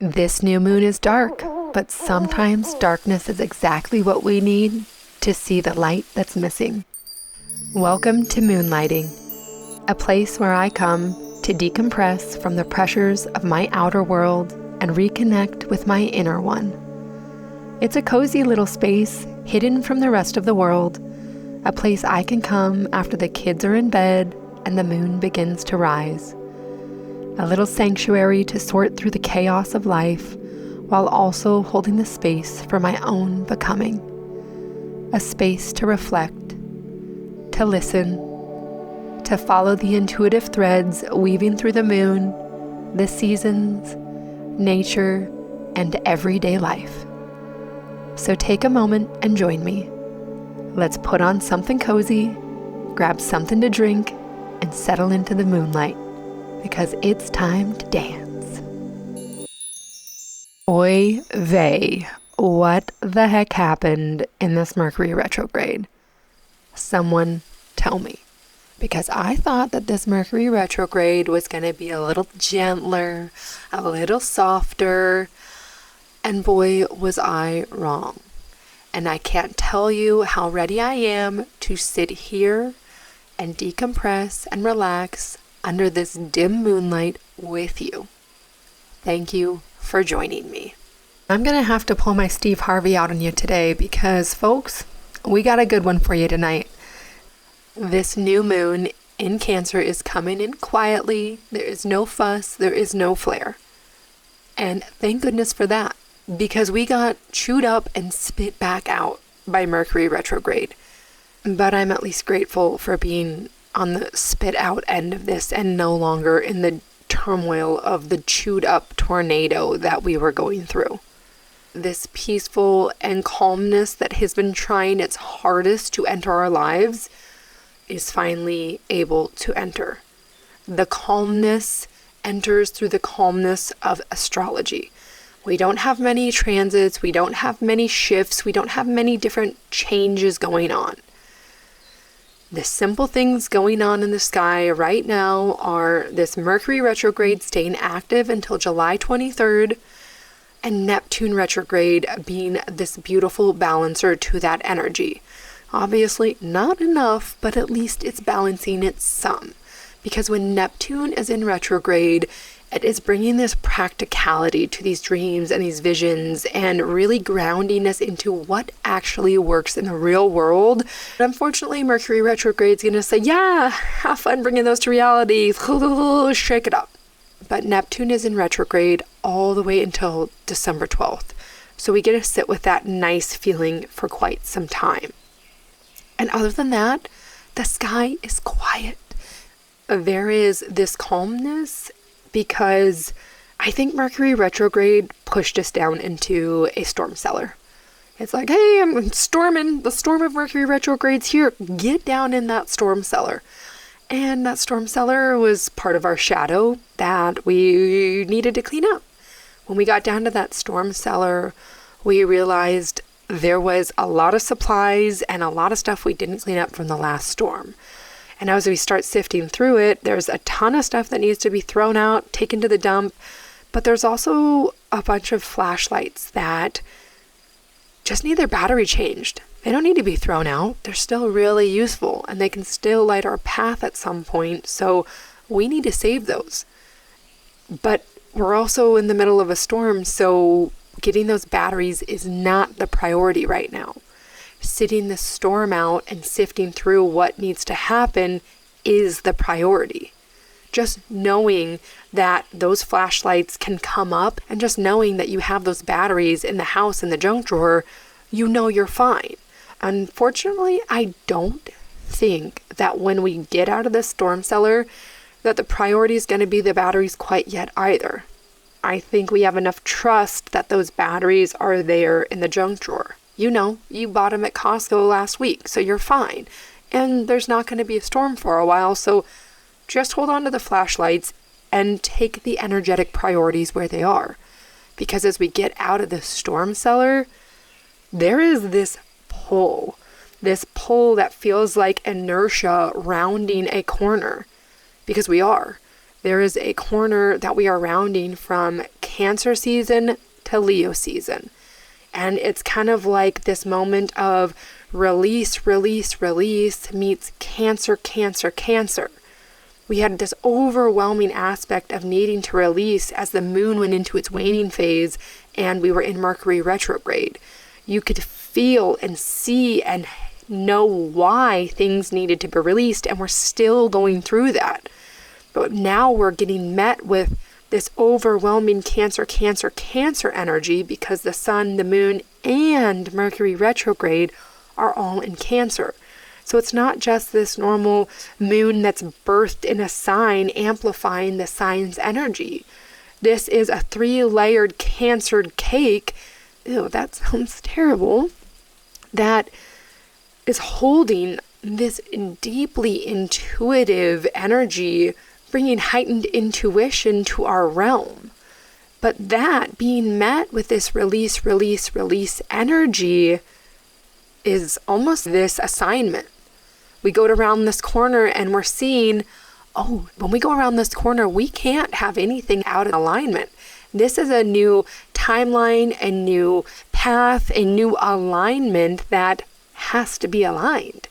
This new moon is dark, but sometimes darkness is exactly what we need to see the light that's missing. Welcome to Moonlighting, a place where I come to decompress from the pressures of my outer world and reconnect with my inner one. It's a cozy little space hidden from the rest of the world, a place I can come after the kids are in bed and the moon begins to rise. A little sanctuary to sort through the chaos of life while also holding the space for my own becoming. A space to reflect, to listen, to follow the intuitive threads weaving through the moon, the seasons, nature, and everyday life. So take a moment and join me. Let's put on something cozy, grab something to drink, and settle into the moonlight, because it's time to dance. Oy vey, what the heck happened in this Mercury retrograde? Someone tell me. Because I thought that this Mercury retrograde was going to be a little gentler, a little softer, and boy, was I wrong. And I can't tell you how ready I am to sit here and decompress and relax under this dim moonlight with you. Thank you for joining me. I'm going to have to pull my Steve Harvey out on you today because, folks, we got a good one for you tonight. This new moon in Cancer is coming in quietly. There is no fuss. There is no flare. And thank goodness for that, because we got chewed up and spit back out by Mercury retrograde. But I'm at least grateful for being on the spit out end of this and no longer in the turmoil of the chewed up tornado that we were going through. This peaceful and calmness that has been trying its hardest to enter our lives is finally able to enter. The calmness enters through the calmness of astrology. We don't have many transits, we don't have many shifts, we don't have many different changes going on. The simple things going on in the sky right now are this Mercury retrograde staying active until July 23rd, and Neptune retrograde being this beautiful balancer to that energy. Obviously not enough, but at least it's balancing it some. Because when Neptune is in retrograde, it is bringing this practicality to these dreams and these visions and really grounding us into what actually works in the real world. But unfortunately, Mercury retrograde is going to say, yeah, have fun bringing those to reality. Shake it up. But Neptune is in retrograde all the way until December 12th. So we get to sit with that nice feeling for quite some time. And other than that, the sky is quiet. There is this calmness because I think Mercury retrograde pushed us down into a storm cellar. It's like, hey, I'm storming. The storm of Mercury retrograde's here. Get down in that storm cellar. And that storm cellar was part of our shadow that we needed to clean up. When we got down to that storm cellar, we realized there was a lot of supplies and a lot of stuff we didn't clean up from the last storm. And as we start sifting through it, there's a ton of stuff that needs to be thrown out, taken to the dump. But there's also a bunch of flashlights that just need their battery changed. They don't need to be thrown out. They're still really useful and they can still light our path at some point. So we need to save those. But we're also in the middle of a storm, so getting those batteries is not the priority right now. Sitting the storm out and sifting through what needs to happen is the priority. Just knowing that those flashlights can come up and just knowing that you have those batteries in the house in the junk drawer, you know you're fine. Unfortunately, I don't think that when we get out of the storm cellar that the priority is going to be the batteries quite yet either. I think we have enough trust that those batteries are there in the junk drawer. You know, you bought them at Costco last week, so you're fine. And there's not going to be a storm for a while, so just hold on to the flashlights and take the energetic priorities where they are. Because as we get out of the storm cellar, there is this pull that feels like inertia rounding a corner. Because we are. there is a corner that we are rounding from Cancer season to Leo season. And it's kind of like this moment of release, release, release meets Cancer, Cancer, Cancer. We had this overwhelming aspect of needing to release as the moon went into its waning phase and we were in Mercury retrograde. You could feel and see and know why things needed to be released, and we're still going through that. But now we're getting met with this overwhelming Cancer, Cancer, Cancer energy because the sun, the moon, and Mercury retrograde are all in Cancer. So it's not just this normal moon that's birthed in a sign amplifying the sign's energy. This is a 3-layered Cancered cake. Ew, that sounds terrible. That is holding this deeply intuitive energy, bringing heightened intuition to our realm. But that being met with this release, release, release energy is almost this assignment. We go around this corner and we're seeing, when we go around this corner, we can't have anything out of alignment. This is a new timeline, a new path, a new alignment that has to be aligned.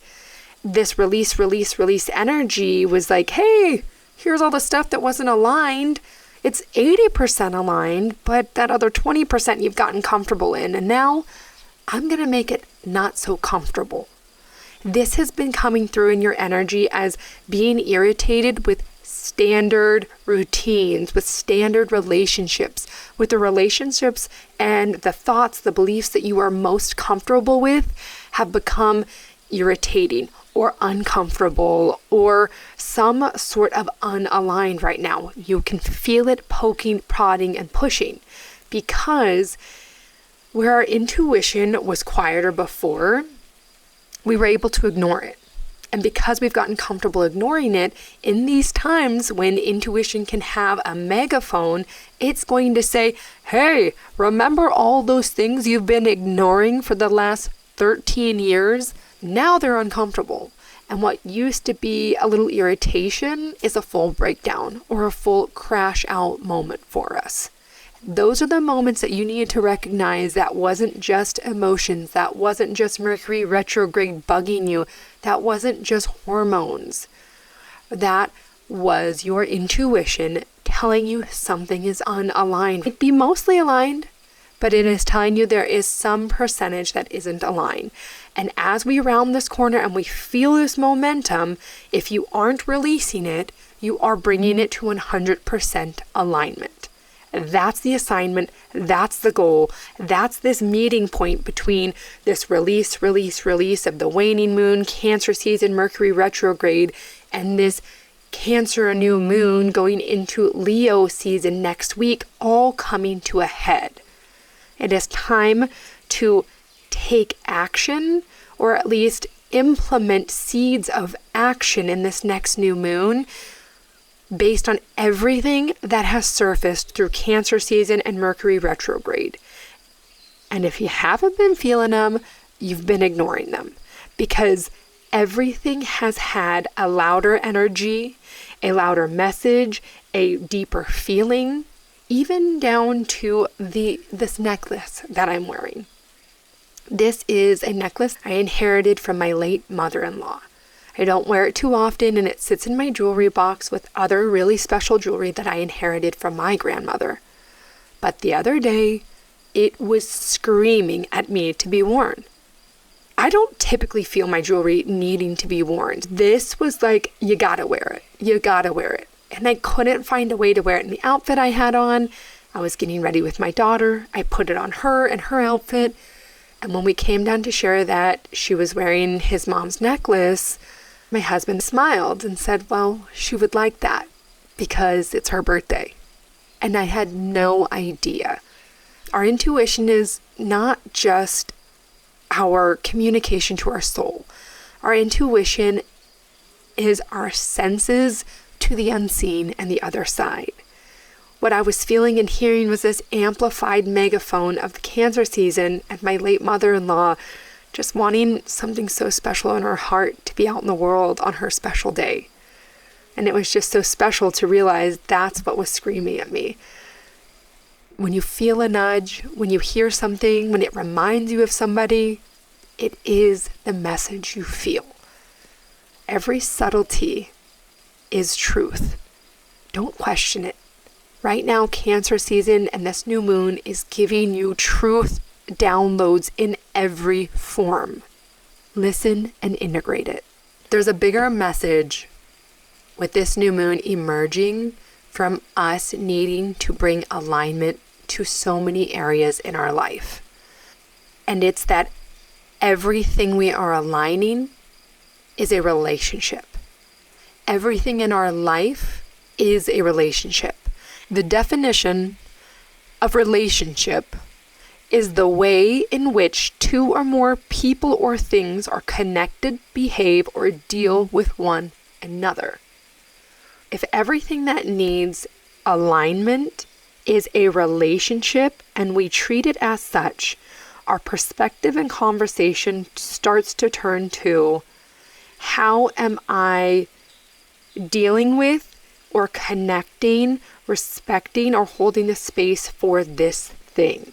This release, release, release energy was like, hey, here's all the stuff that wasn't aligned. It's 80% aligned, but that other 20% you've gotten comfortable in. And now I'm going to make it not so comfortable. This has been coming through in your energy as being irritated with standard routines, with standard relationships, with the relationships and the thoughts, the beliefs that you are most comfortable with have become irritating or uncomfortable or some sort of unaligned right now. You can feel it poking, prodding, and pushing because where our intuition was quieter before, we were able to ignore it. And because we've gotten comfortable ignoring it, in these times when intuition can have a megaphone, it's going to say, hey, remember all those things you've been ignoring for the last 13 years? Now they're uncomfortable. And what used to be a little irritation is a full breakdown or a full crash out moment for us. Those are the moments that you need to recognize that wasn't just emotions, that wasn't just Mercury retrograde bugging you, that wasn't just hormones. That was your intuition telling you something is unaligned. It'd be mostly aligned, but it is telling you there is some percentage that isn't aligned. And as we round this corner and we feel this momentum, if you aren't releasing it, you are bringing it to 100% alignment. That's the assignment. That's the goal. That's this meeting point between this release, release, release of the waning moon, Cancer season, Mercury retrograde, and this Cancer new moon going into Leo season next week, all coming to a head. It is time to take action, or at least implement seeds of action in this next new moon, based on everything that has surfaced through Cancer season and Mercury retrograde. And if you haven't been feeling them, you've been ignoring them, because everything has had a louder energy, a louder message, a deeper feeling, even down to this necklace that I'm wearing. This is a necklace I inherited from my late mother-in-law. I don't wear it too often, and it sits in my jewelry box with other really special jewelry that I inherited from my grandmother. But the other day, it was screaming at me to be worn. I don't typically feel my jewelry needing to be worn. This was like, you gotta wear it. You gotta wear it. And I couldn't find a way to wear it in the outfit I had on. I was getting ready with my daughter. I put it on her and her outfit. And when we came down to share that she was wearing his mom's necklace, my husband smiled and said, well, she would like that because it's her birthday. And I had no idea. Our intuition is not just our communication to our soul. Our intuition is our senses to the unseen and the other side. What I was feeling and hearing was this amplified megaphone of the Cancer season and my late mother-in-law just wanting something so special in her heart to be out in the world on her special day. And it was just so special to realize that's what was screaming at me. When you feel a nudge, when you hear something, when it reminds you of somebody, it is the message you feel. Every subtlety is truth. Don't question it. Right now, Cancer season and this new moon is giving you truth downloads in every form. Listen and integrate it. There's a bigger message with this new moon emerging from us needing to bring alignment to so many areas in our life. And it's that everything we are aligning is a relationship. Everything in our life is a relationship. The definition of relationship is the way in which two or more people or things are connected, behave, or deal with one another. If everything that needs alignment is a relationship and we treat it as such, our perspective and conversation starts to turn to, how am I dealing with or connecting, respecting, or holding the space for this thing?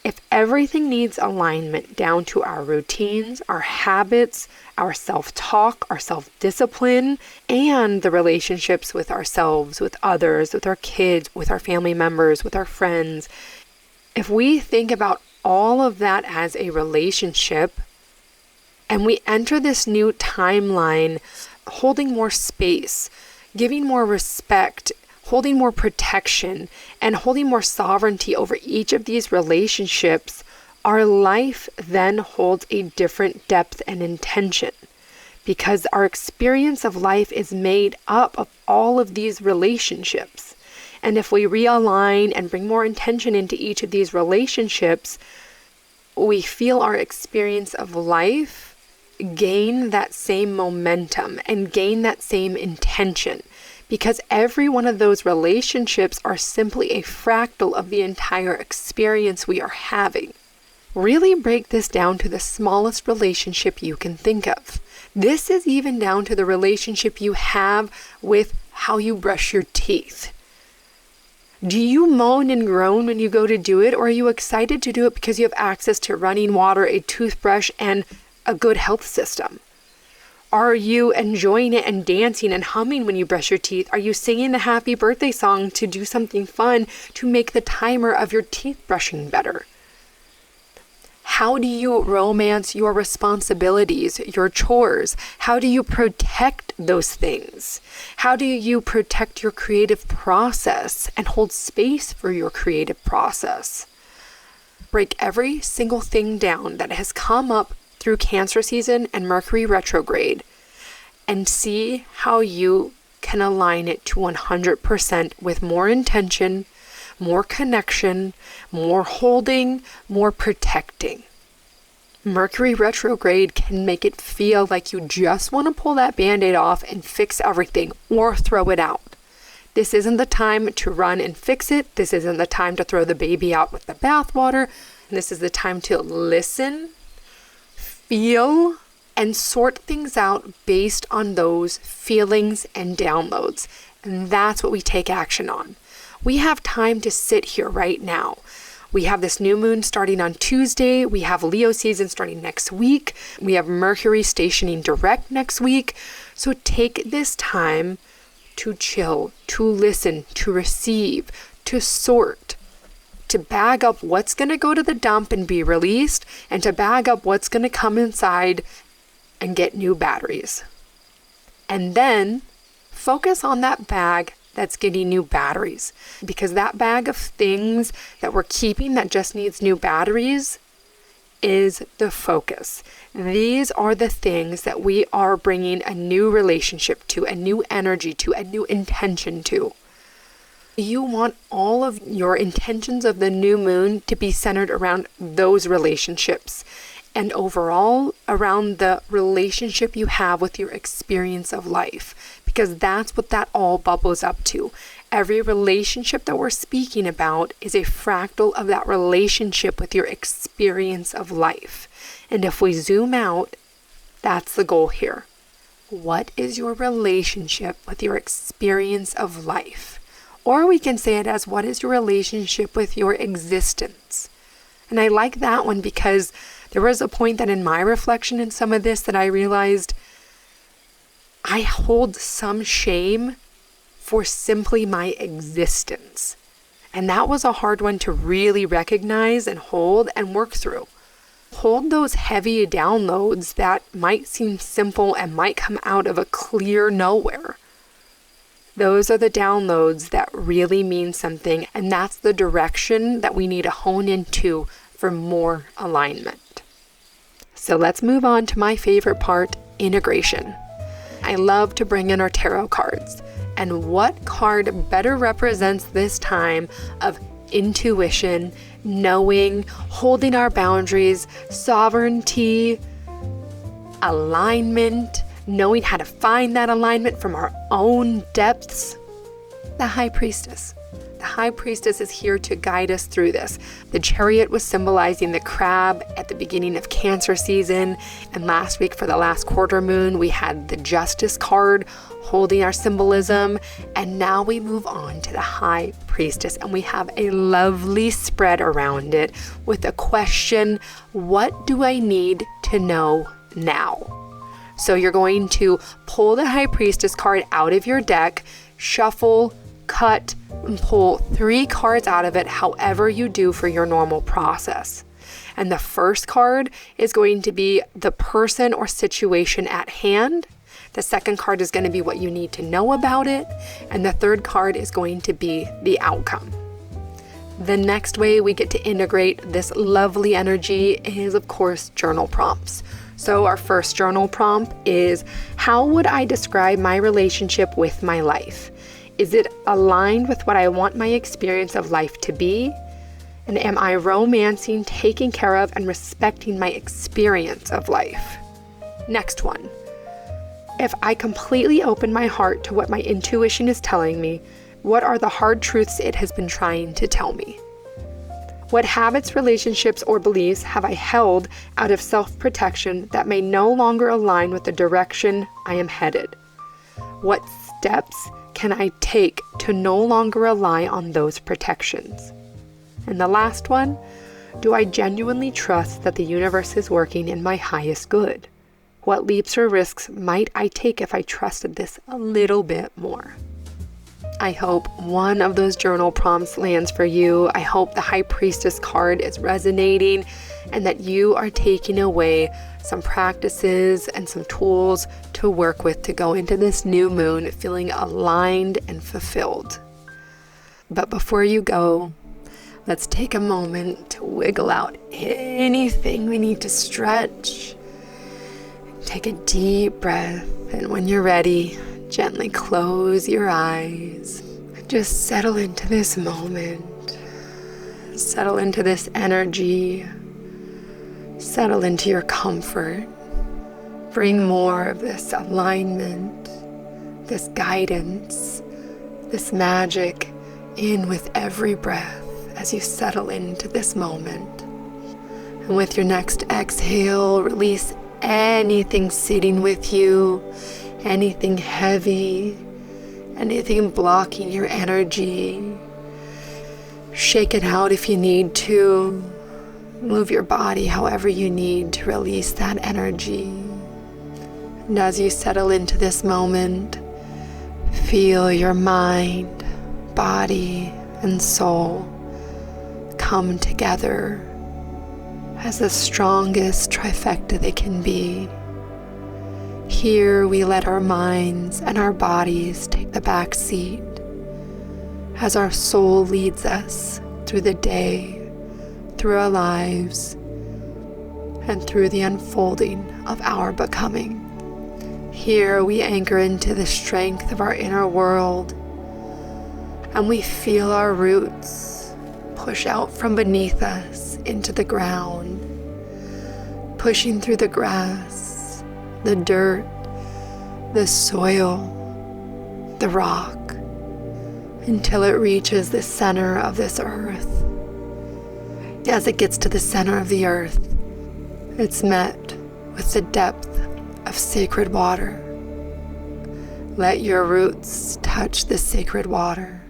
If everything needs alignment down to our routines, our habits, our self-talk, our self-discipline, and the relationships with ourselves, with others, with our kids, with our family members, with our friends, if we think about all of that as a relationship, and we enter this new timeline holding more space, giving more respect, holding more protection, and holding more sovereignty over each of these relationships, our life then holds a different depth and intention, because our experience of life is made up of all of these relationships. And if we realign and bring more intention into each of these relationships, we feel our experience of life gain that same momentum and gain that same intention. Because every one of those relationships are simply a fractal of the entire experience we are having. Really break this down to the smallest relationship you can think of. This is even down to the relationship you have with how you brush your teeth. Do you moan and groan when you go to do it, or are you excited to do it because you have access to running water, a toothbrush, and a good health system? Are you enjoying it and dancing and humming when you brush your teeth? Are you singing the happy birthday song to do something fun to make the timer of your teeth brushing better? How do you romance your responsibilities, your chores? How do you protect those things? How do you protect your creative process and hold space for your creative process? Break every single thing down that has come up through Cancer season and Mercury retrograde and see how you can align it to 100% with more intention, more connection, more holding, more protecting. Mercury retrograde can make it feel like you just want to pull that band-aid off and fix everything or throw it out. This isn't the time to run and fix it. This isn't the time to throw the baby out with the bathwater. This is the time to listen, feel, and sort things out based on those feelings and downloads. And that's what we take action on. We have time to sit here right now. We have this new moon starting on Tuesday. We have Leo season starting next week. We have Mercury stationing direct next week. So take this time to chill, to listen, to receive, to sort, to bag up what's going to go to the dump and be released, and to bag up what's going to come inside and get new batteries. And then focus on that bag that's getting new batteries, because that bag of things that we're keeping that just needs new batteries is the focus. These are the things that we are bringing a new relationship to, a new energy to, a new intention to. You want all of your intentions of the new moon to be centered around those relationships and overall around the relationship you have with your experience of life, because that's what that all bubbles up to. Every relationship that we're speaking about is a fractal of that relationship with your experience of life. And if we zoom out, that's the goal here. what is your relationship with your experience of life? Or we can say it as, what is your relationship with your existence? And I like that one because there was a point that in my reflection in some of this that I realized I hold some shame for simply my existence. And that was a hard one to really recognize and hold and work through. Hold those heavy downloads that might seem simple and might come out of a clear nowhere. Those are the downloads that really mean something, and that's the direction that we need to hone into for more alignment. So let's move on to my favorite part, integration. I love to bring in our tarot cards. And what card better represents this time of intuition, knowing, holding our boundaries, sovereignty, alignment, knowing how to find that alignment from our own depths? The High Priestess. The High Priestess is here to guide us through this. The Chariot was symbolizing the crab at the beginning of Cancer season, and last week for the last quarter moon, we had the Justice card holding our symbolism, and now we move on to the High Priestess, and we have a lovely spread around it with a question, what do I need to know now? So you're going to pull the High Priestess card out of your deck, shuffle, cut, and pull 3 cards out of it, however you do for your normal process. And the first card is going to be the person or situation at hand. The second card is going to be what you need to know about it. And the third card is going to be the outcome. The next way we get to integrate this lovely energy is, of course, journal prompts. So our first journal prompt is, how would I describe my relationship with my life? Is it aligned with what I want my experience of life to be? And am I romancing, taking care of, and respecting my experience of life? Next one. If I completely open my heart to what my intuition is telling me, what are the hard truths it has been trying to tell me? What habits, relationships, or beliefs have I held out of self-protection that may no longer align with the direction I am headed? What steps can I take to no longer rely on those protections? And the last one, do I genuinely trust that the universe is working in my highest good? What leaps or risks might I take if I trusted this a little bit more? I hope one of those journal prompts lands for you. I hope the High Priestess card is resonating and that you are taking away some practices and some tools to work with to go into this new moon feeling aligned and fulfilled. But before you go, let's take a moment to wiggle out anything we need to stretch. Take a deep breath, and when you're ready, gently close your eyes. Just settle into this moment. Settle into this energy. Settle into your comfort. Bring more of this alignment, this guidance, this magic in with every breath as you settle into this moment. And with your next exhale, release anything sitting with you, anything heavy, anything blocking your energy. Shake it out if you need to. Move your body however you need to release that energy. And as you settle into this moment, feel your mind, body, and soul come together as the strongest trifecta they can be. Here we let our minds and our bodies take the back seat as our soul leads us through the day, through our lives, and through the unfolding of our becoming. Here we anchor into the strength of our inner world, and we feel our roots push out from beneath us into the ground, pushing through the grass, the dirt, the soil, the rock, until it reaches the center of this earth. As it gets to the center of the earth, it's met with the depth of sacred water, Let your roots touch the sacred water,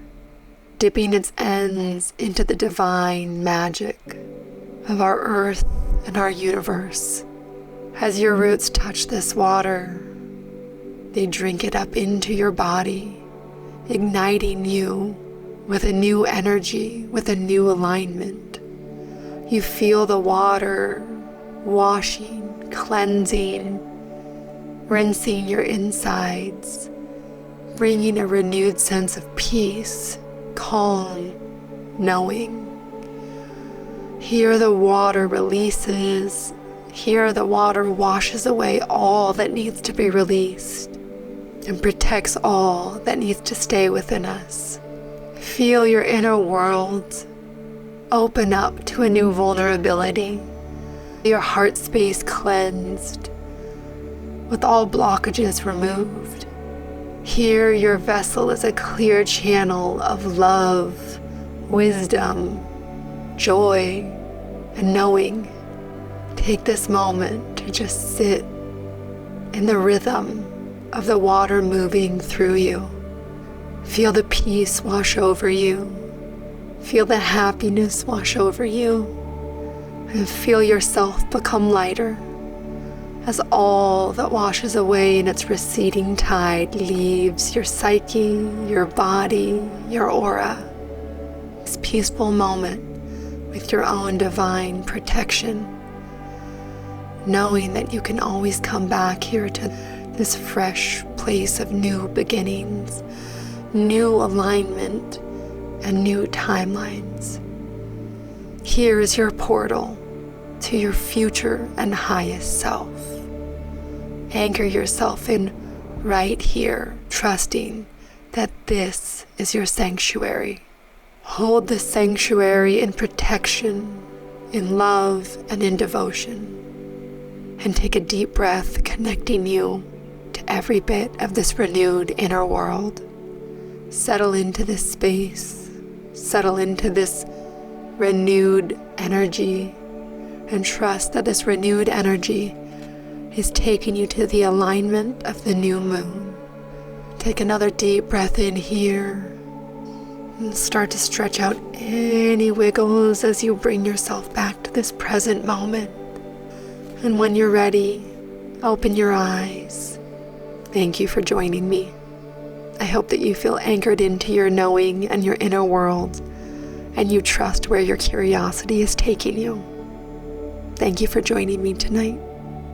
dipping its ends into the divine magic of our earth and our universe. As your roots touch this water, they drink it up into your body, igniting you with a new energy, with a new alignment. You feel the water washing, cleansing, rinsing your insides, bringing a renewed sense of peace, calm, knowing. Here the water releases. Here the water washes away all that needs to be released and protects all that needs to stay within us. Feel your inner world open up to a new vulnerability. Your heart space cleansed, with all blockages removed. Here your vessel is a clear channel of love, wisdom, joy, and knowing. Take this moment to just sit in the rhythm of the water moving through you. Feel the peace wash over you. Feel the happiness wash over you. And feel yourself become lighter as all that washes away in its receding tide leaves your psyche, your body, your aura. This peaceful moment with your own divine protection, knowing that you can always come back here to this fresh place of new beginnings, new alignment, and new timelines. Here is your portal to your future and highest self. Anchor yourself in right here, trusting that this is your sanctuary. Hold the sanctuary in protection, in love, and in devotion. And take a deep breath, connecting you to every bit of this renewed inner world. Settle into this space, settle into this renewed energy, and trust that this renewed energy is taking you to the alignment of the new moon. Take another deep breath in here and start to stretch out any wiggles as you bring yourself back to this present moment. And when you're ready, open your eyes. Thank you for joining me. I hope that you feel anchored into your knowing and your inner world, and you trust where your curiosity is taking you. Thank you for joining me tonight.